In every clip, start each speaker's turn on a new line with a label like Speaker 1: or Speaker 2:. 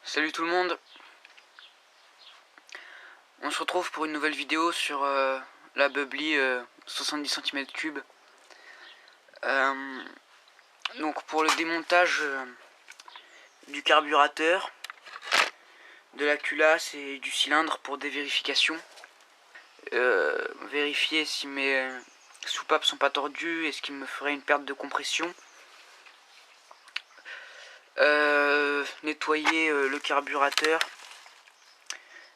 Speaker 1: Salut tout le monde, on se retrouve pour une nouvelle vidéo sur la Bubbly 70 cm3. Donc pour le démontage du carburateur, de la culasse et du cylindre pour des vérifications. Vérifier si mes soupapes sont pas tordues et ce qui me ferait une perte de compression. Nettoyer le carburateur.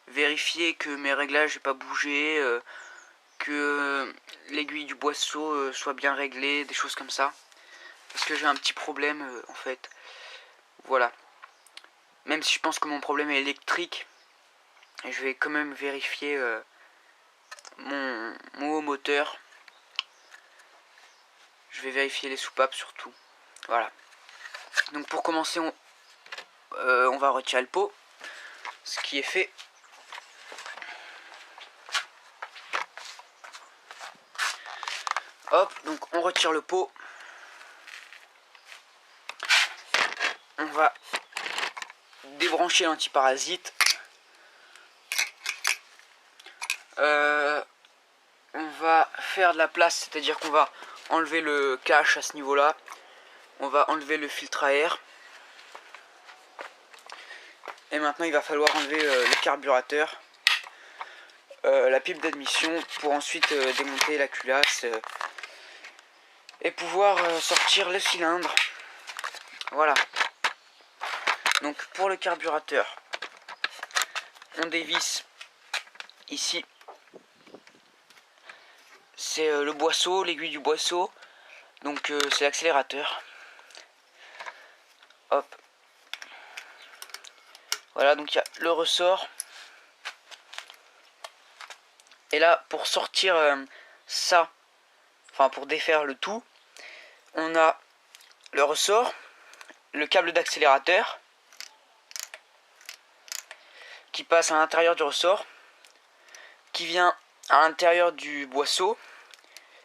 Speaker 1: Vérifier que mes réglages n'aient pas bougé, que l'aiguille du boisseau soit bien réglée, des choses comme ça. Parce que j'ai un petit problème en fait. Voilà. Même si je pense que mon problème est électrique, je vais quand même vérifier mon haut moteur. Je vais vérifier les soupapes surtout. Voilà. Donc pour commencer, on va retirer le pot. Ce qui est fait. Hop, donc on retire le pot. On va débrancher l'antiparasite. On va faire de la place, c'est-à-dire qu'on va enlever le cache à ce niveau-là. On va enlever le filtre à air. Et maintenant il va falloir enlever le carburateur, la pipe d'admission, pour ensuite démonter la culasse et pouvoir sortir le cylindre. Voilà. Donc pour le carburateur, on dévisse ici. C'est le boisseau, l'aiguille du boisseau. Donc c'est l'accélérateur. Hop. Voilà, donc il y a le ressort. Et là, pour sortir ça, enfin pour défaire le tout, on a le ressort, le câble d'accélérateur qui passe à l'intérieur du ressort, qui vient à l'intérieur du boisseau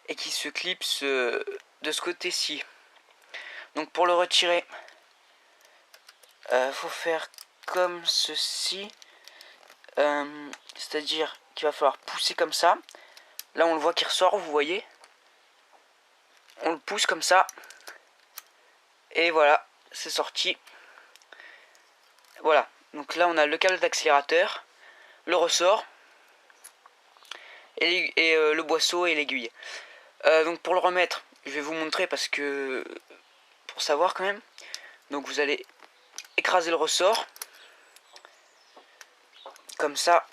Speaker 1: et qui se clipse de ce côté-ci. Donc pour le retirer, faut faire comme ceci, c'est-à-dire qu'il va falloir pousser comme ça. Là on le voit qui ressort, vous voyez. On le pousse comme ça. Et voilà, c'est sorti. Voilà, donc là on a le câble d'accélérateur, le ressort et le boisseau et l'aiguille. Donc pour le remettre, je vais vous montrer parce que pour savoir quand même. Donc vous allez écraser le ressort comme ça.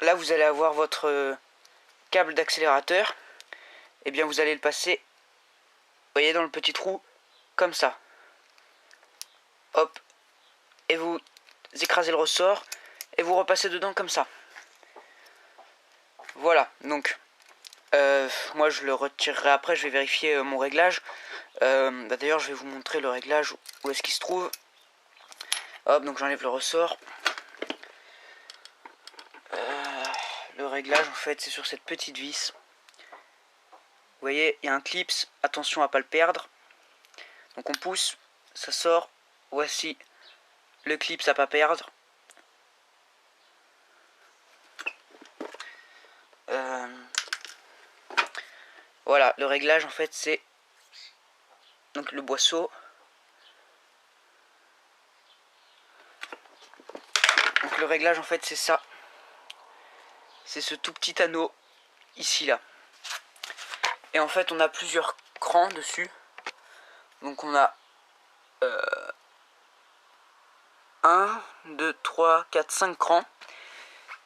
Speaker 1: Là vous allez avoir votre câble d'accélérateur. Et bien vous allez le passer, vous voyez, dans le petit trou comme ça. Hop, et vous écrasez le ressort et vous repassez dedans comme ça. Voilà, donc moi je le retirerai après, je vais vérifier mon réglage. D'ailleurs je vais vous montrer le réglage, où est-ce qu'il se trouve. Hop, donc j'enlève le ressort. Le réglage en fait c'est sur cette petite vis. Vous voyez, il y a un clips, attention à pas le perdre. Donc on pousse, ça sort. Voici le clips à pas perdre. Voilà, le réglage en fait c'est donc le boisseau. Donc le réglage en fait c'est ça. C'est ce tout petit anneau ici là. Et en fait on a plusieurs crans dessus. Donc on a 1, 2, 3, 4, 5 crans.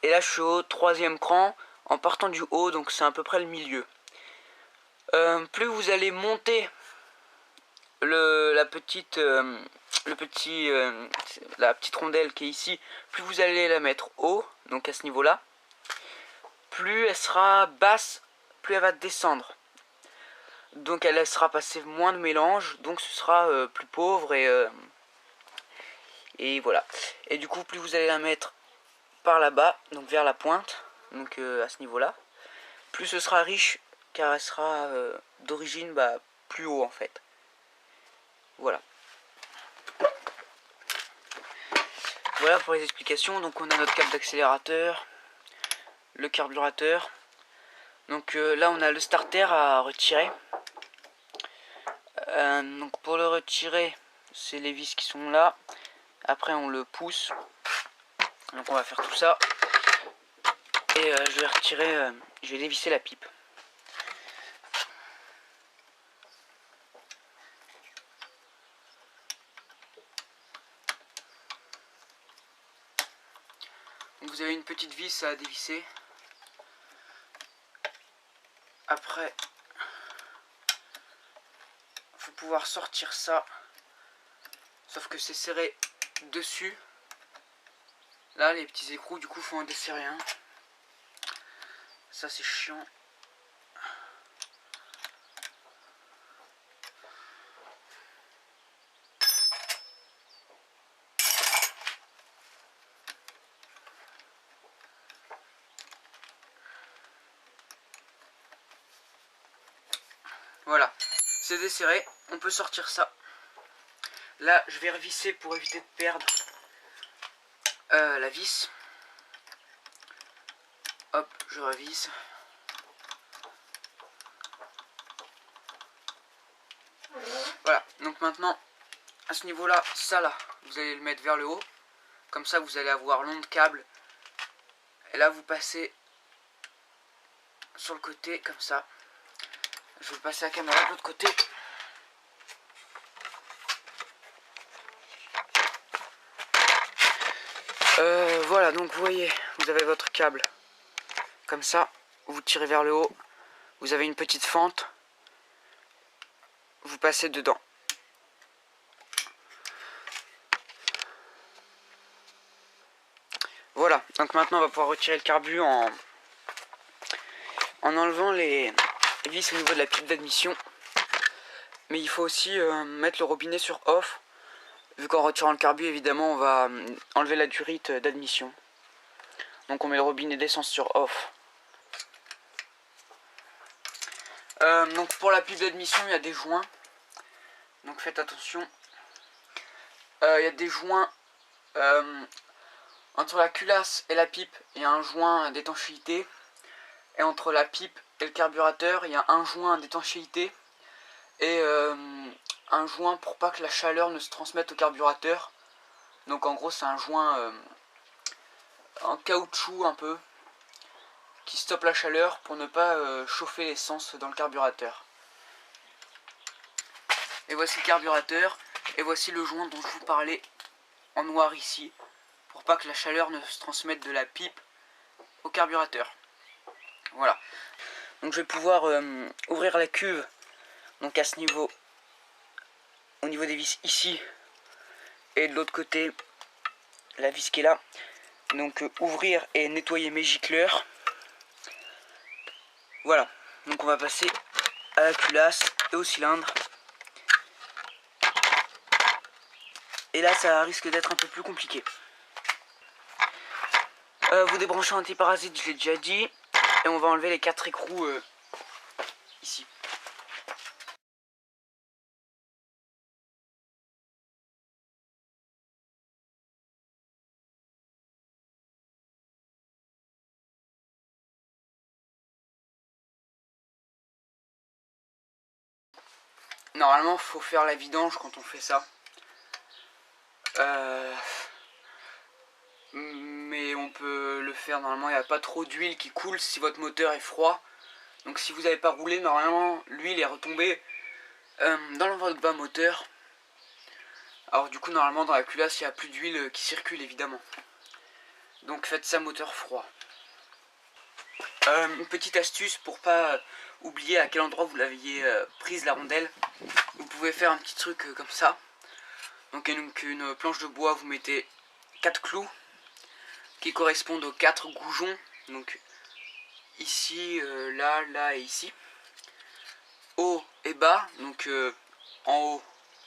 Speaker 1: Et là je suis au 3e cran en partant du haut, donc c'est à peu près le milieu. Plus vous allez monter la petite rondelle qui est ici, plus vous allez la mettre haut, donc à ce niveau là, plus elle sera basse, plus elle va descendre. Donc elle laissera passer moins de mélange, donc ce sera plus pauvre et voilà. Et du coup plus vous allez la mettre par là-bas, donc vers la pointe, donc à ce niveau là, plus ce sera riche, car elle sera d'origine plus haut en fait. Voilà. voilà pour les explications. Donc on a notre câble d'accélérateur, le carburateur. Donc là on a le starter à retirer. Donc pour le retirer, c'est les vis qui sont là. Après on le pousse. Donc on va faire tout ça. Et je vais retirer, je vais dévisser la pipe. Donc vous avez une petite vis à dévisser. Après, il faut pouvoir sortir ça. Sauf que c'est serré dessus. Là, les petits écrous, du coup, faut en desserrer un. Ça, c'est chiant. Voilà, c'est desserré. On peut sortir ça. Là, je vais revisser pour éviter de perdre la vis. Hop, je revisse. Voilà, donc maintenant, à ce niveau-là, ça là, vous allez le mettre vers le haut. Comme ça, vous allez avoir long de câble. Et là, vous passez sur le côté, comme ça. Je vais passer la caméra de l'autre côté. Voilà, donc vous voyez, vous avez votre câble. Comme ça, vous tirez vers le haut. Vous avez une petite fente. Vous passez dedans. Voilà, donc maintenant on va pouvoir retirer le carbu en enlevant les vis au niveau de la pipe d'admission. Mais il faut aussi mettre le robinet sur off. Vu qu'en retirant le carbu, évidemment, on va enlever la durite d'admission. Donc on met le robinet d'essence sur off. Donc pour la pipe d'admission, il y a des joints. Donc faites attention. Il y a des joints entre la culasse et la pipe, il y a un joint d'étanchéité. Et entre la pipe et le carburateur, il y a un joint d'étanchéité. Et un joint pour pas que la chaleur ne se transmette au carburateur. Donc en gros c'est un joint en caoutchouc un peu qui stoppe la chaleur pour ne pas chauffer l'essence dans le carburateur. Et voici le carburateur et voici le joint dont je vous parlais en noir ici pour pas que la chaleur ne se transmette de la pipe au carburateur. Voilà. Donc je vais pouvoir ouvrir la cuve donc à ce niveau, au niveau des vis ici et de l'autre côté la vis qui est là. Donc ouvrir et nettoyer mes gicleurs. Voilà, donc on va passer à la culasse et au cylindre. Et là ça risque d'être un peu plus compliqué. Vous débranchez un antiparasite, je l'ai déjà dit. Et on va enlever les 4 écrous ici. Normalement, faut faire la vidange quand on fait ça. Mais on peut le faire, normalement, il n'y a pas trop d'huile qui coule si votre moteur est froid. Donc si vous n'avez pas roulé, normalement, l'huile est retombée dans votre bas moteur. Alors du coup, normalement, dans la culasse, il n'y a plus d'huile qui circule, évidemment. Donc faites ça moteur froid. Une petite astuce pour pas oublier à quel endroit vous l'aviez prise la rondelle. Vous pouvez faire un petit truc comme ça. Donc une planche de bois, vous mettez 4 clous qui correspondent aux 4 goujons. Donc ici, là, là et ici. Haut et bas, donc en haut,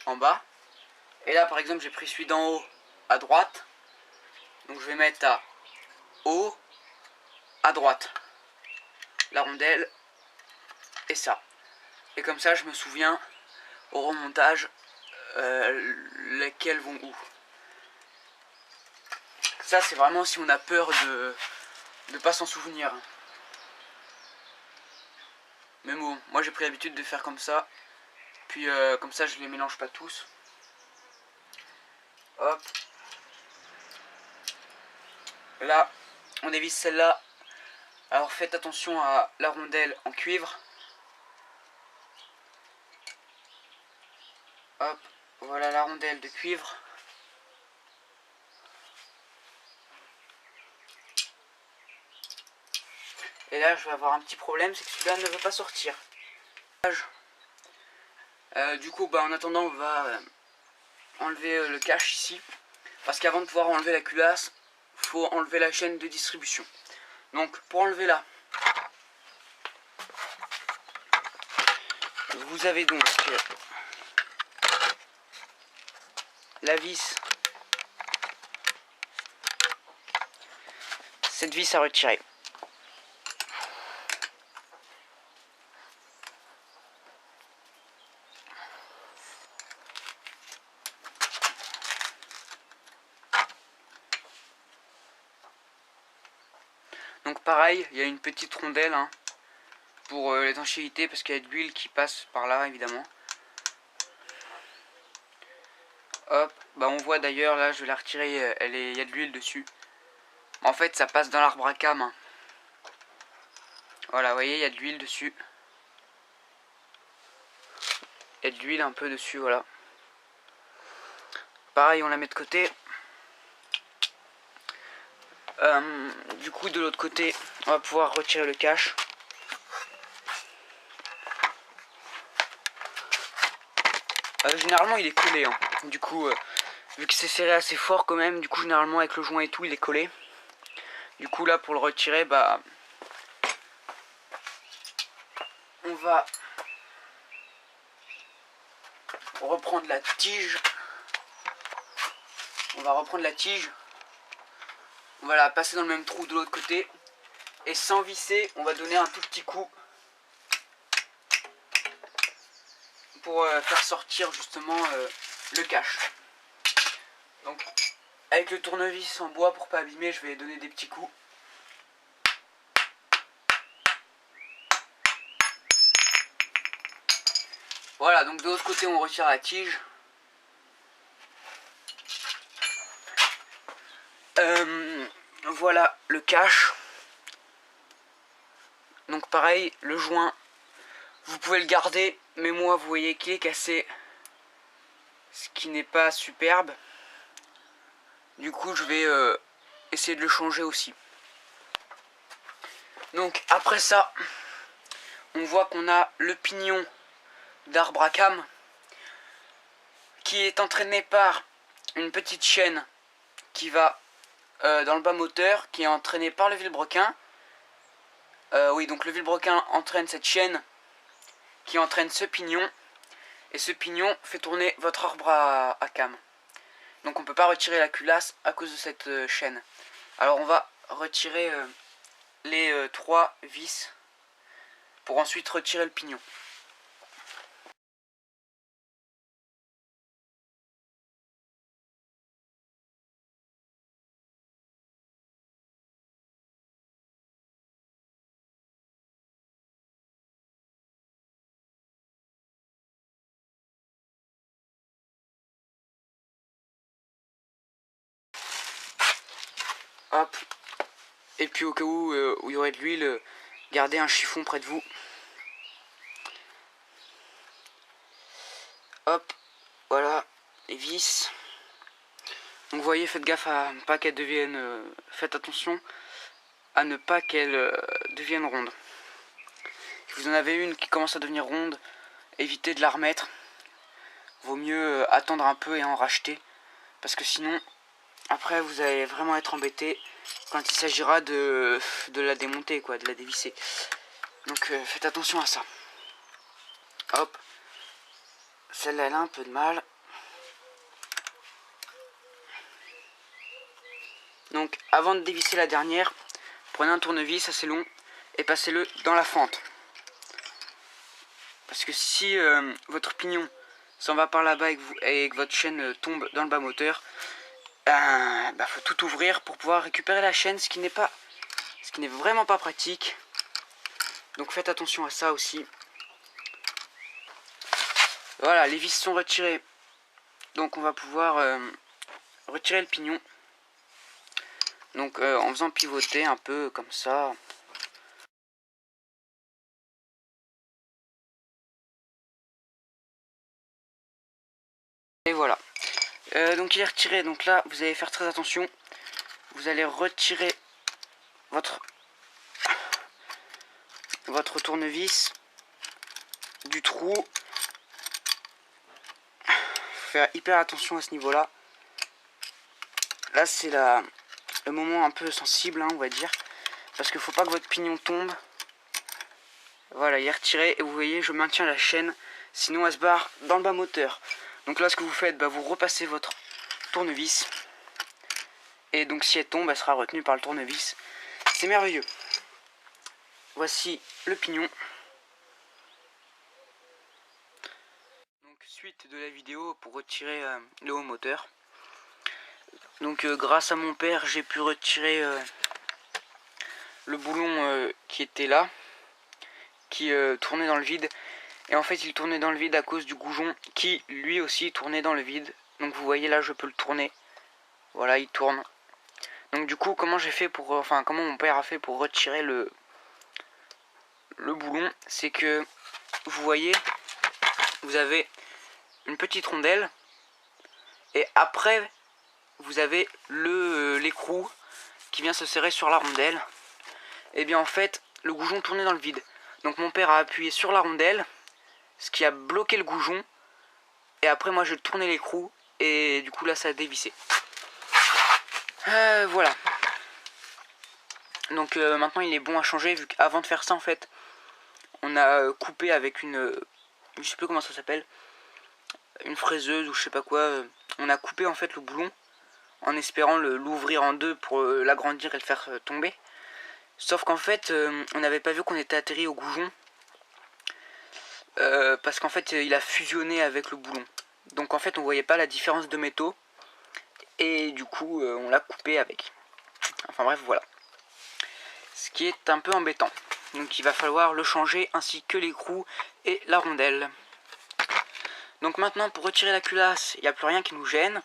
Speaker 1: en bas. Et là par exemple j'ai pris celui d'en haut à droite. Donc je vais mettre à haut, à droite. La rondelle et ça. Et comme ça je me souviens au remontage lesquels vont où. Ça c'est vraiment si on a peur de pas s'en souvenir. Mais bon, moi j'ai pris l'habitude de faire comme ça. Puis comme ça je les mélange pas tous. Hop. Là, on dévisse celle-là. Alors faites attention à la rondelle en cuivre. Hop, voilà la rondelle de cuivre. Et là je vais avoir un petit problème, c'est que celui-là ne veut pas sortir. Du coup en attendant on va enlever le cache ici. Parce qu'avant de pouvoir enlever la culasse, faut enlever la chaîne de distribution. Donc pour enlever là, vous avez donc la vis, cette vis à retirer. Donc pareil, il y a une petite rondelle hein, pour l'étanchéité parce qu'il y a de l'huile qui passe par là évidemment. Hop, on voit d'ailleurs là, je vais la retirer, il y a de l'huile dessus. En fait ça passe dans l'arbre à cam. Hein. Voilà, vous voyez, il y a de l'huile dessus. Il y a de l'huile un peu dessus, voilà. Pareil, on la met de côté. Du coup, de l'autre côté, on va pouvoir retirer le cache. Généralement, il est collé. Hein. Du coup, vu que c'est serré assez fort quand même, du coup, généralement, avec le joint et tout, il est collé. Du coup, là, pour le retirer, on va reprendre la tige. On va reprendre la tige. On va la passer dans le même trou de l'autre côté. Et sans visser, on va donner un tout petit coup pour faire sortir justement le cache. Donc avec le tournevis en bois pour pas abîmer, je vais donner des petits coups. Voilà, donc de l'autre côté on retire la tige. Voilà le cache. Donc pareil, le joint, vous pouvez le garder, mais moi vous voyez qu'il est cassé, ce qui n'est pas superbe. Du coup je vais essayer de le changer aussi. Donc après ça, on voit qu'on a le pignon d'arbre à cam qui est entraîné par une petite chaîne qui va dans le bas moteur, qui est entraîné par le vilebrequin. Oui, donc le vilebrequin entraîne cette chaîne qui entraîne ce pignon, et ce pignon fait tourner votre arbre à cam. Donc on ne peut pas retirer la culasse à cause de cette chaîne. Alors on va retirer les 3 vis pour ensuite retirer le pignon. Hop. Et puis au cas où il y aurait de l'huile, gardez un chiffon près de vous. Hop, voilà les vis. Donc vous voyez, faites gaffe à ne pas qu'elles deviennent, faites attention à ne pas qu'elles deviennent rondes. Si vous en avez une qui commence à devenir ronde, évitez de la remettre. Vaut mieux attendre un peu et en racheter, parce que sinon après vous allez vraiment être embêté quand il s'agira de la démonter, quoi, de la dévisser. Donc faites attention à ça. Hop, celle-là elle a un peu de mal. Donc avant de dévisser la dernière, prenez un tournevis assez long et passez-le dans la fente. Parce que si votre pignon s'en va par là-bas et que votre chaîne tombe dans le bas moteur, faut tout ouvrir pour pouvoir récupérer la chaîne, ce qui n'est vraiment pas pratique. Donc faites attention à ça aussi. Voilà, les vis sont retirées. Donc on va pouvoir retirer le pignon. Donc en faisant pivoter un peu comme ça. Et voilà. Donc il est retiré. Donc là, vous allez faire très attention. Vous allez retirer votre tournevis du trou. Faut faire hyper attention à ce niveau-là. Là, c'est le moment un peu sensible, hein, on va dire. Parce qu'il faut pas que votre pignon tombe. Voilà, il est retiré. Et vous voyez, je maintiens la chaîne. Sinon, elle se barre dans le bas moteur. Donc là, ce que vous faites, vous repassez votre tournevis. Et donc, si elle tombe, elle sera retenue par le tournevis. C'est merveilleux. Voici le pignon. Donc, suite de la vidéo pour retirer le haut moteur. Donc, grâce à mon père, j'ai pu retirer le boulon qui était là, qui tournait dans le vide. Et en fait, il tournait dans le vide à cause du goujon qui, lui aussi, tournait dans le vide. Donc, vous voyez là, je peux le tourner. Voilà, il tourne. Donc, du coup, comment j'ai fait pour, comment mon père a fait pour retirer le boulon, c'est que vous voyez, vous avez une petite rondelle et après vous avez l'écrou qui vient se serrer sur la rondelle. Et bien en fait, le goujon tournait dans le vide. Donc mon père a appuyé sur la rondelle, ce qui a bloqué le goujon. Et après moi je tournais l'écrou et du coup là ça a dévissé. Voilà. Donc maintenant il est bon à changer vu qu'avant de faire ça en fait, on a coupé avec une, je sais plus comment ça s'appelle, une fraiseuse ou je sais pas quoi. On a coupé en fait le boulon en espérant l'ouvrir en deux pour l'agrandir et le faire tomber. Sauf qu'en fait, on n'avait pas vu qu'on était atterri au goujon. Parce qu'en fait, il a fusionné avec le boulon. Donc en fait, on voyait pas la différence de métaux. Et du coup, on l'a coupé avec. Enfin bref, voilà. Ce qui est un peu embêtant. Donc il va falloir le changer ainsi que l'écrou et la rondelle. Donc maintenant, pour retirer la culasse, il n'y a plus rien qui nous gêne.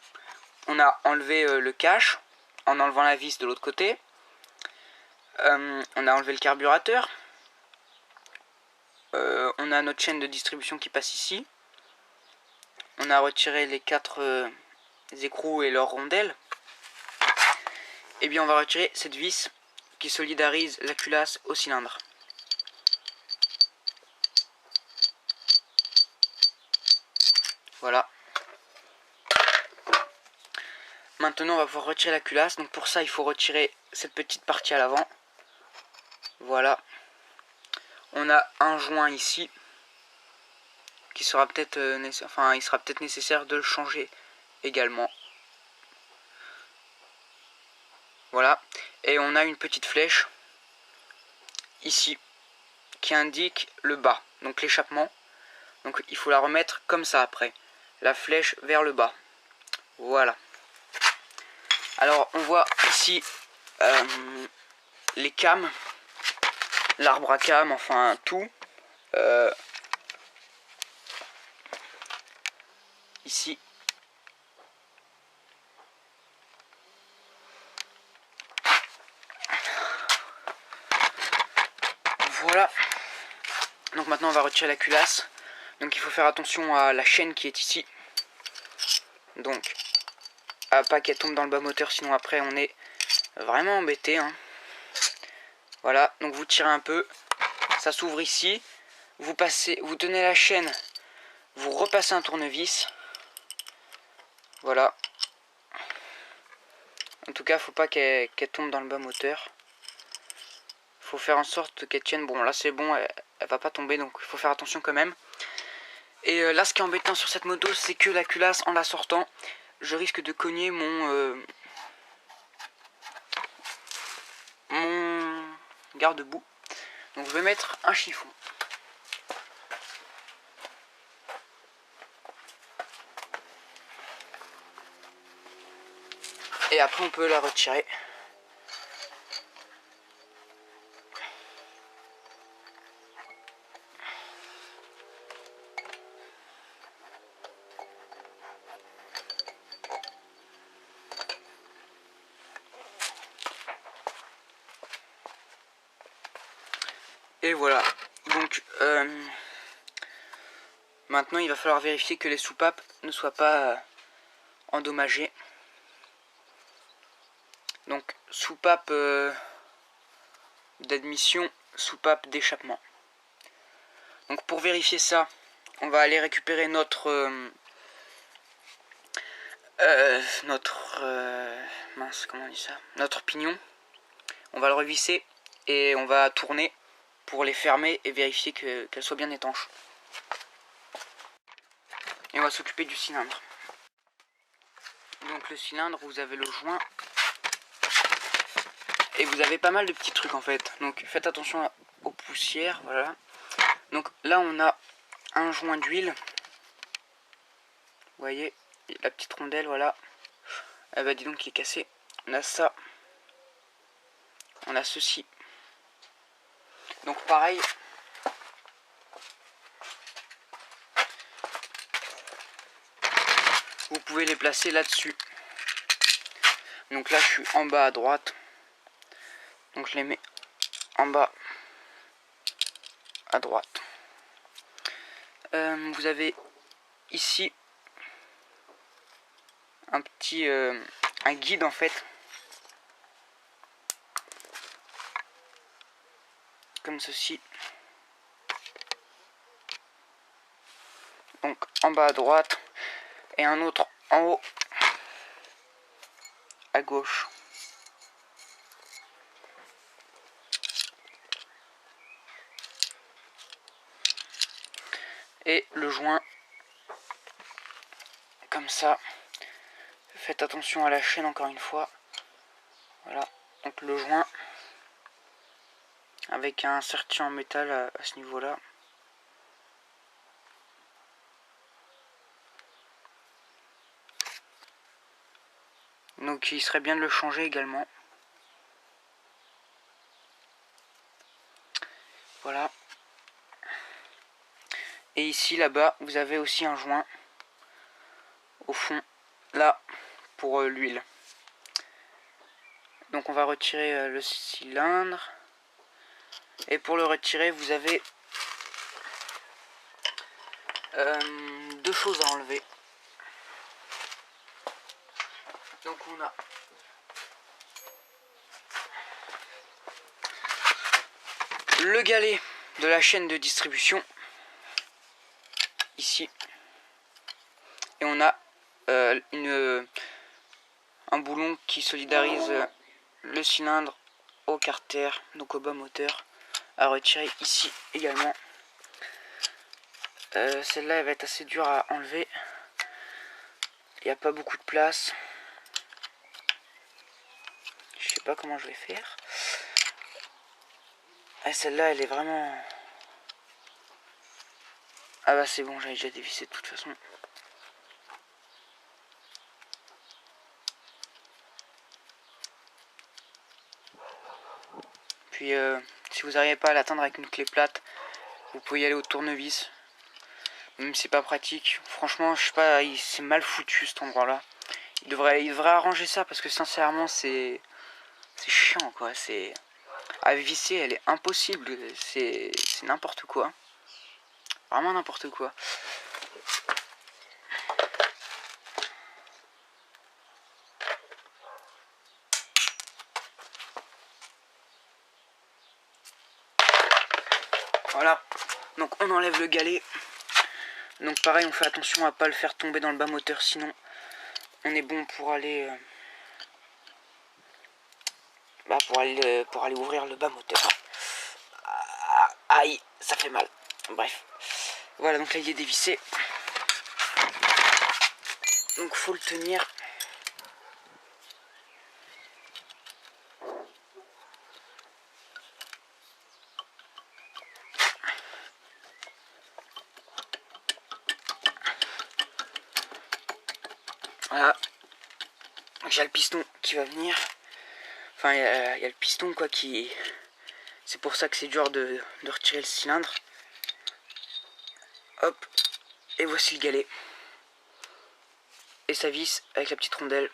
Speaker 1: On a enlevé le cache en enlevant la vis de l'autre côté. On a enlevé le carburateur. On a notre chaîne de distribution qui passe ici. On a retiré les 4 écrous et leurs rondelles. Et bien on va retirer cette vis qui solidarise la culasse au cylindre. Voilà. Maintenant on va pouvoir retirer la culasse. Donc pour ça il faut retirer cette petite partie à l'avant. Voilà. On a un joint ici qui sera peut-être il sera peut-être nécessaire de le changer également. Voilà. Et on a une petite flèche ici qui indique le bas, donc l'échappement. Donc il faut la remettre comme ça après. La flèche vers le bas. Voilà. Alors on voit ici les cames, l'arbre à cames, enfin tout. Ici. Voilà. Donc maintenant on va retirer la culasse. Donc il faut faire attention à la chaîne qui est ici. Donc à pas qu'elle tombe dans le bas moteur, sinon après on est vraiment embêté, hein. Voilà, donc vous tirez un peu, ça s'ouvre ici. Vous tenez la chaîne, vous repassez un tournevis. Voilà. En tout cas, faut pas qu'elle tombe dans le bas moteur. Faut faire en sorte qu'elle tienne. Bon, là c'est bon, elle va pas tomber, donc il faut faire attention quand même. Et là, ce qui est embêtant sur cette moto, c'est que la culasse, en la sortant, je risque de cogner mon garde-boue. Donc je vais mettre un chiffon. Et après on peut la retirer. Et voilà, donc maintenant il va falloir vérifier que les soupapes ne soient pas endommagées. Donc soupape d'admission, soupape d'échappement. Donc pour vérifier ça, on va aller récupérer notre mince, comment on dit ça, notre pignon. On va le revisser et on va tourner pour les fermer et vérifier qu'elles soient bien étanches. Et on va s'occuper du cylindre. Donc le cylindre, vous avez le joint et vous avez pas mal de petits trucs en fait. Donc faites attention aux poussières, voilà. Donc là on a un joint d'huile. Vous voyez, la petite rondelle, voilà. Eh bah dis donc il est cassé. On a ça. On a ceci. Donc pareil. Vous pouvez les placer là-dessus. Donc là je suis en bas à droite. Donc je les mets en bas à droite. Vous avez ici un petit un guide en fait. Comme ceci. Donc en bas à droite. Et un autre en haut à gauche. Et le joint comme ça. Faites attention à la chaîne encore une fois. Voilà, donc le joint avec un serti en métal à ce niveau là. Donc il serait bien de le changer également. Voilà. Et ici là-bas vous avez aussi un joint au fond là pour l'huile. Donc on va retirer le cylindre. Et pour le retirer vous avez deux choses à enlever. Donc on a le galet de la chaîne de distribution ici. Et on a un boulon qui solidarise le cylindre au carter, donc au bas moteur, à retirer ici également. Celle-là elle va être assez dure à enlever. Il n'y a pas beaucoup de place. Je sais pas comment je vais faire. Et celle-là elle est vraiment... Ah bah c'est bon, j'avais déjà dévissé de toute façon. Puis si vous n'arrivez pas à l'atteindre avec une clé plate, vous pouvez y aller au tournevis. Même si c'est pas pratique. Franchement, je sais pas, c'est mal foutu cet endroit là. Il devrait arranger ça parce que sincèrement c'est chiant quoi. C'est à visser, elle est impossible. C'est n'importe quoi. Vraiment n'importe quoi. Voilà. Donc on enlève le galet. Donc pareil, on fait attention à pas le faire tomber dans le bas moteur, sinon on est bon pour aller pour aller ouvrir le bas moteur. Aïe, ça fait mal. Bref. Voilà, donc là il est dévissé. Donc faut le tenir. Voilà. J'ai le piston qui va venir. Enfin, il y a le piston quoi qui... C'est pour ça que c'est dur de retirer le cylindre. Hop. Et voici le galet. Et ça visse avec la petite rondelle.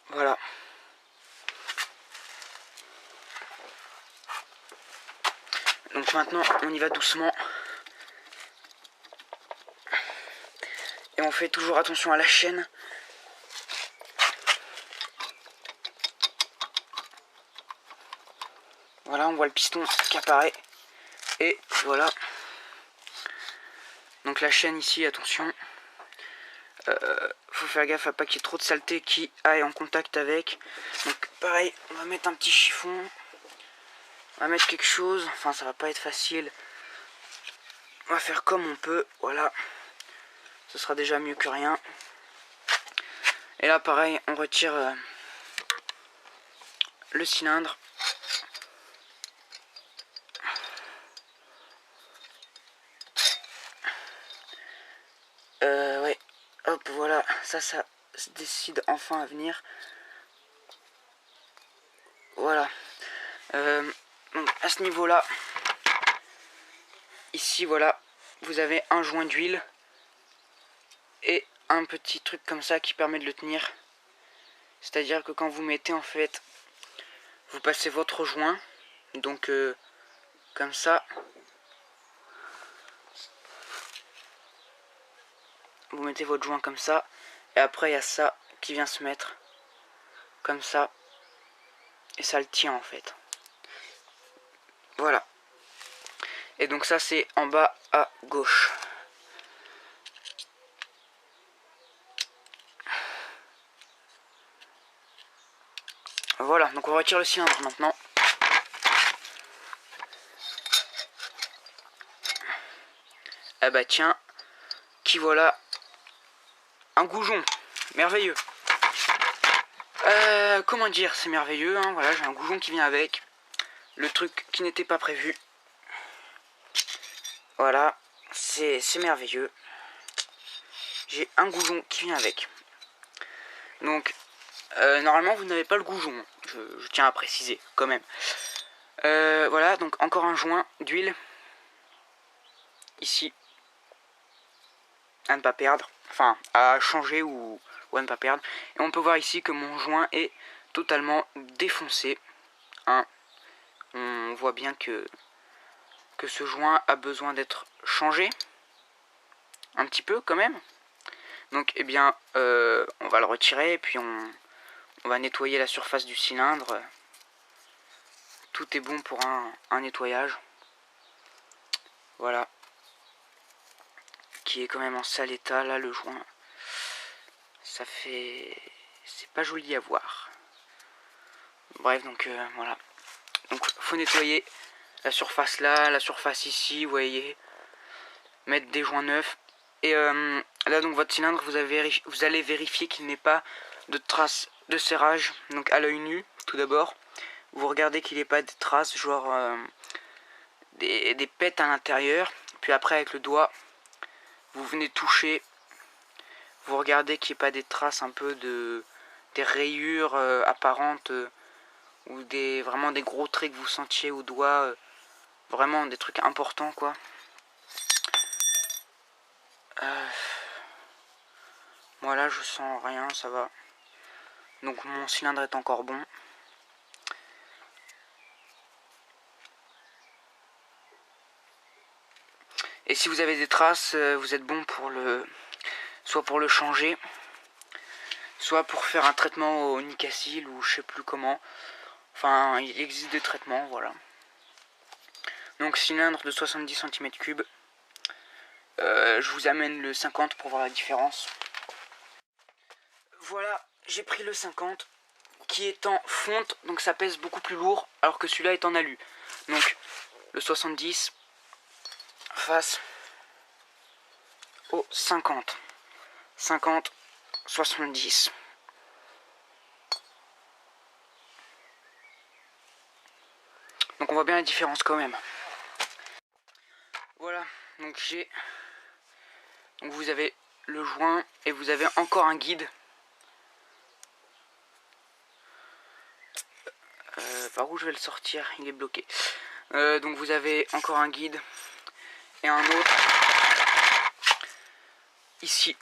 Speaker 1: Voilà. Donc maintenant, on y va doucement. Et on fait toujours attention à la chaîne. Voilà, on voit le piston qui apparaît. Et voilà. Donc la chaîne ici, attention. Faut faire gaffe à pas qu'il y ait trop de saleté qui aille en contact avec. Donc pareil, on va mettre un petit chiffon. On va mettre quelque chose. Enfin, ça va pas être facile. On va faire comme on peut. Voilà. Ce sera déjà mieux que rien. Et là, pareil, on retire le cylindre. Ouais. Hop, voilà. Ça se décide enfin à venir. Voilà. Donc à ce niveau-là, ici, voilà, vous avez un joint d'huile et un petit truc comme ça qui permet de le tenir. C'est-à-dire que quand vous mettez, en fait, vous passez votre joint, donc comme ça. Vous mettez votre joint comme ça, et après il y a ça qui vient se mettre comme ça, et ça le tient en fait. Voilà. Et donc ça c'est en bas à gauche. Voilà, donc on retire le cylindre maintenant. Ah bah tiens, qui voilà, un goujon, merveilleux. Comment dire, c'est merveilleux, hein, voilà, j'ai un goujon qui vient avec. Le truc qui n'était pas prévu. Voilà, c'est merveilleux. J'ai un goujon qui vient avec. Donc, normalement vous n'avez pas le goujon, je tiens à préciser quand même. Voilà, donc encore un joint d'huile. Ici. À ne pas perdre. Enfin, à changer ou à ne pas perdre. Et on peut voir ici que mon joint est totalement défoncé. Hein. On voit bien que ce joint a besoin d'être changé. Un petit peu quand même. Donc, eh bien, on va le retirer et puis on va nettoyer la surface du cylindre. Tout est bon pour un nettoyage. Voilà. Qui est quand même en sale état, là, le joint. Ça fait... C'est pas joli à voir. Bref, donc voilà. Donc, faut nettoyer la surface là, la surface ici, vous voyez. Mettre des joints neufs. Et là, donc, votre cylindre, vous allez vérifier qu'il n'ait pas de traces de serrage. Donc, à l'œil nu, tout d'abord. Vous regardez qu'il n'ait pas de traces, genre des pètes à l'intérieur. Puis après, avec le doigt, vous venez toucher. Vous regardez qu'il n'y ait pas des traces un peu des rayures apparentes ou vraiment des gros traits que vous sentiez au doigt. Vraiment des trucs importants quoi. Voilà, je sens rien, ça va. Donc mon cylindre est encore bon. Et si vous avez des traces, vous êtes bon pour soit pour le changer, soit pour faire un traitement au Nicacil ou je sais plus comment. Enfin, il existe des traitements, voilà. Donc cylindre de 70 cm3. Je vous amène le 50 pour voir la différence. Voilà, j'ai pris le 50 qui est en fonte, donc ça pèse beaucoup plus lourd, alors que celui-là est en alu. Donc le 70 face au 50. 50, 70. Donc on voit bien la différence quand même. Voilà, donc vous avez le joint et vous avez encore un guide. Par où je vais le sortir? Il est bloqué. Donc vous avez encore un guide et un autre ici.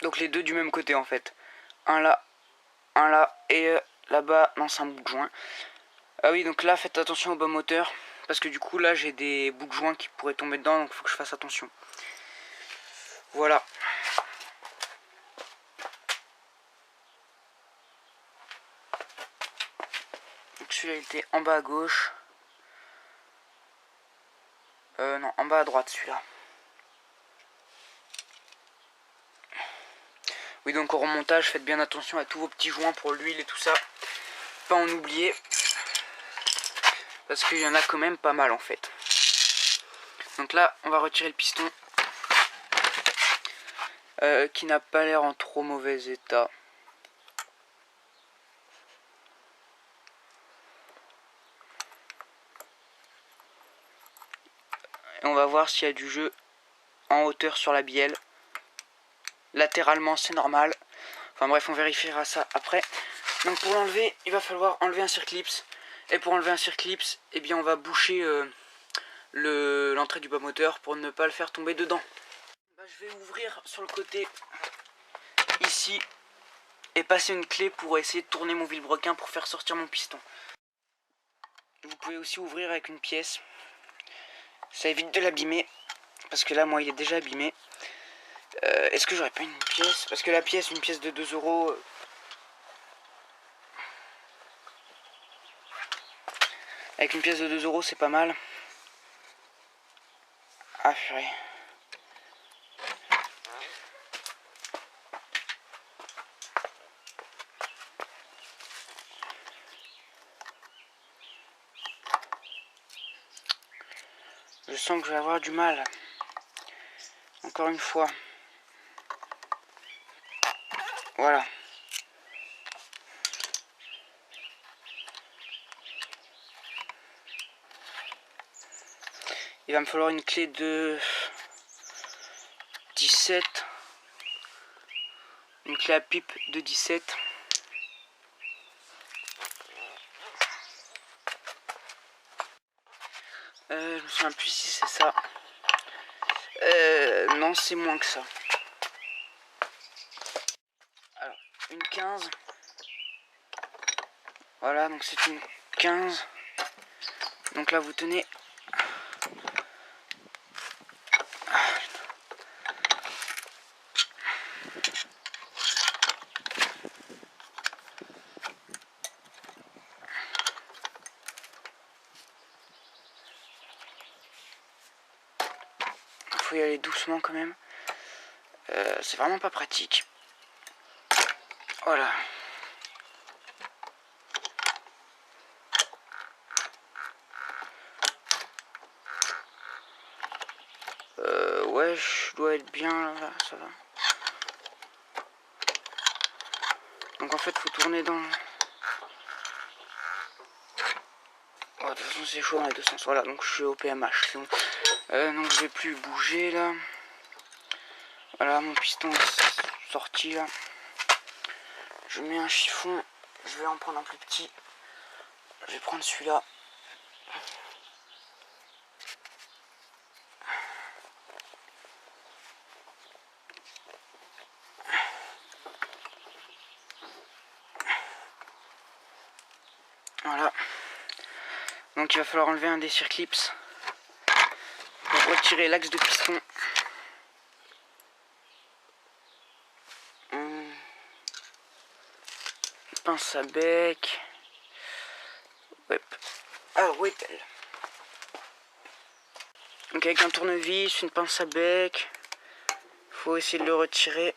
Speaker 1: Donc les deux du même côté en fait. Un là et là-bas, non c'est un bout de joint. Ah oui, donc là faites attention au bas moteur parce que du coup là j'ai des bouts de joint qui pourraient tomber dedans, donc il faut que je fasse attention. Voilà. Donc celui-là il était en bas à gauche. Non, en bas à droite celui-là. Oui, donc au remontage, faites bien attention à tous vos petits joints pour l'huile et tout ça. Pas en oublier. Parce qu'il y en a quand même pas mal en fait. Donc là, on va retirer le piston. Qui n'a pas l'air en trop mauvais état. Et on va voir s'il y a du jeu en hauteur sur la bielle. Latéralement, c'est normal. Enfin bref, on vérifiera ça après. Donc pour l'enlever, il va falloir enlever un circlips. Et pour enlever un circlips, eh bien on va boucher l'entrée du bas moteur pour ne pas le faire tomber dedans. Bah, je vais ouvrir sur le côté ici et passer une clé pour essayer de tourner mon vilebrequin pour faire sortir mon piston. Vous pouvez aussi ouvrir avec une pièce. Ça évite de l'abîmer. Parce que là, moi, il est déjà abîmé. Est-ce que j'aurais pas une pièce? Parce que la pièce, une pièce de 2 €. Avec une pièce de 2 €, c'est pas mal. Ah, purée. Je sens que je vais avoir du mal. Encore une fois. Voilà. Il va me falloir une clé de 17. Une clé à pipe de 17. Je me souviens plus si c'est ça. Non, c'est moins que ça. Alors, une 15. Voilà, donc c'est une 15. Donc là, vous tenez. Il faut y aller doucement quand même. C'est vraiment pas pratique. Voilà. Ouais, je dois être bien là, ça va. Donc en fait, faut tourner dans... Oh, de toute façon, c'est chaud dans les deux sens. Voilà, donc je suis au PMH, c'est bon. Donc je vais plus bouger là. Voilà, mon piston est sorti là. Je mets un chiffon. Je vais en prendre un plus petit. Je vais prendre celui-là. Voilà. Donc il va falloir enlever un des circlips pour retirer l'axe de piston. Pince à bec. Ouais. Alors où est-elle? Donc avec un tournevis, une pince à bec. Faut essayer de le retirer.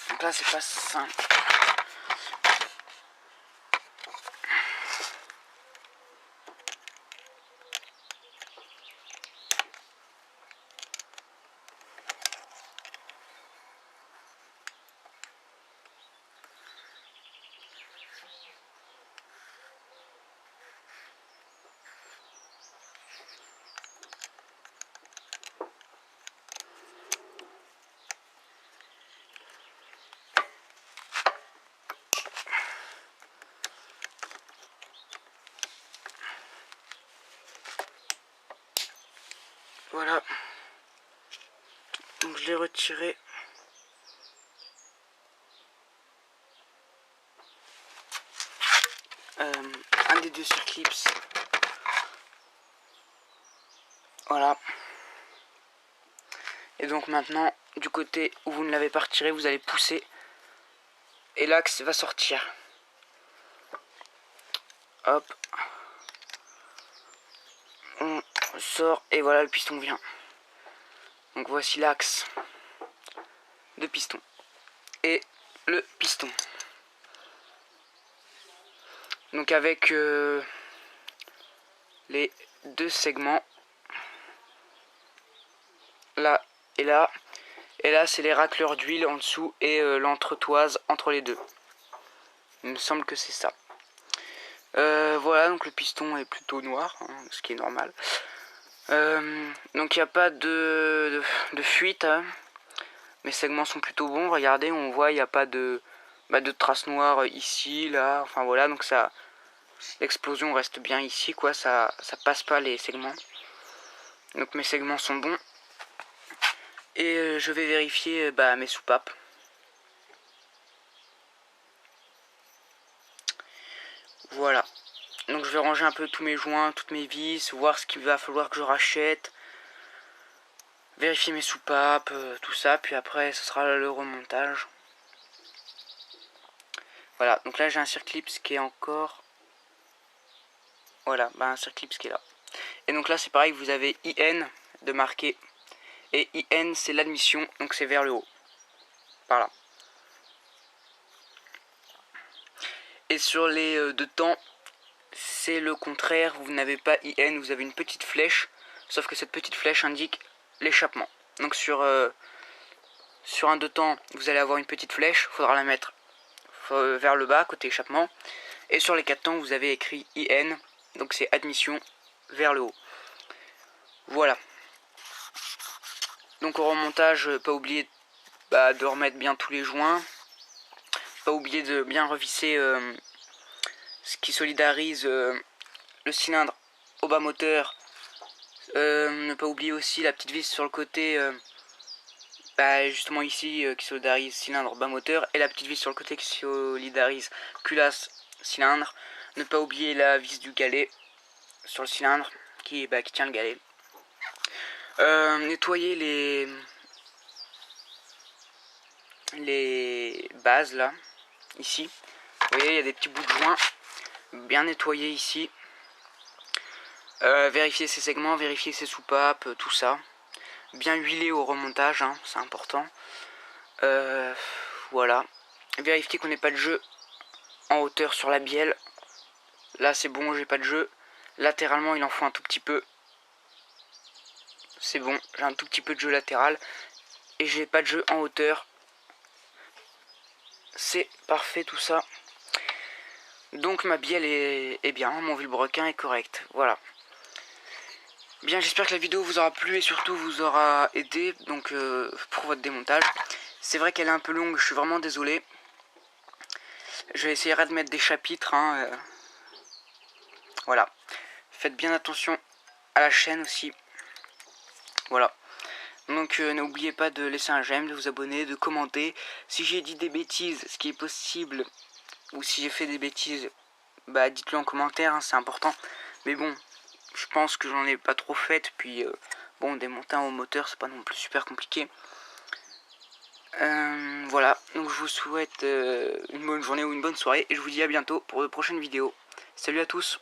Speaker 1: Donc là c'est pas simple. Voilà. Donc je l'ai retiré. Un des deux circlips. Voilà. Et donc maintenant, du côté où vous ne l'avez pas retiré, vous allez pousser. Et l'axe va sortir. Hop. On sort et voilà, le piston vient. Donc voici l'axe de piston. Et le piston. Donc avec les deux segments. Là et là. Et là c'est les racleurs d'huile en dessous et l'entretoise entre les deux. Il me semble que c'est ça. Voilà, donc le piston est plutôt noir, hein, ce qui est normal. Donc il n'y a pas de fuite. Hein. Mes segments sont plutôt bons. Regardez, on voit il n'y a pas de traces noires ici, là. Enfin voilà, donc ça, l'explosion reste bien ici, quoi. Ça passe pas les segments. Donc mes segments sont bons. Et je vais vérifier mes soupapes. Voilà. Donc je vais ranger un peu tous mes joints, toutes mes vis, voir ce qu'il va falloir que je rachète. Vérifier mes soupapes, tout ça. Puis après, ce sera le remontage. Voilà. Donc là, j'ai un circlips qui est encore... Voilà, un circlips qui est là. Et donc là, c'est pareil, vous avez IN de marqué. Et IN, c'est l'admission, donc c'est vers le haut. Par là. Et sur les deux temps, c'est le contraire. Vous n'avez pas IN, vous avez une petite flèche. Sauf que cette petite flèche indique l'échappement. Donc sur un deux temps, vous allez avoir une petite flèche. Il faudra la mettre vers le bas, côté échappement. Et sur les quatre temps, vous avez écrit IN. Donc c'est admission vers le haut. Voilà. Donc au remontage, pas oublier de remettre bien tous les joints. Pas oublier de bien revisser ce qui solidarise le cylindre au bas moteur. Ne pas oublier aussi la petite vis sur le côté, justement ici, qui solidarise cylindre bas moteur. Et la petite vis sur le côté qui solidarise culasse cylindre. Ne pas oublier la vis du galet sur le cylindre qui tient le galet. Nettoyer les bases là, ici. Vous voyez, il y a des petits bouts de joint. Bien nettoyer ici. Vérifier ses segments, vérifier ses soupapes, tout ça. Bien huiler au remontage, hein, c'est important. Voilà. Vérifier qu'on n'ait pas de jeu en hauteur sur la bielle. Là c'est bon, j'ai pas de jeu. Latéralement il en faut un tout petit peu. C'est bon, j'ai un tout petit peu de jeu latéral. Et j'ai pas de jeu en hauteur. C'est parfait tout ça. Donc ma bielle est bien, mon vilebrequin est correct. Voilà. Bien, j'espère que la vidéo vous aura plu et surtout vous aura aidé donc pour votre démontage. C'est vrai qu'elle est un peu longue, je suis vraiment désolé. Je vais essayer de mettre des chapitres. Hein, voilà. Faites bien attention à la chaîne aussi. Voilà. Donc n'oubliez pas de laisser un j'aime, de vous abonner, de commenter. Si j'ai dit des bêtises, ce qui est possible, ou si j'ai fait des bêtises, dites-le en commentaire, hein, c'est important. Mais bon, je pense que j'en ai pas trop fait. Puis démonter un haut moteur, c'est pas non plus super compliqué. Voilà, donc je vous souhaite une bonne journée ou une bonne soirée. Et je vous dis à bientôt pour de prochaines vidéos. Salut à tous.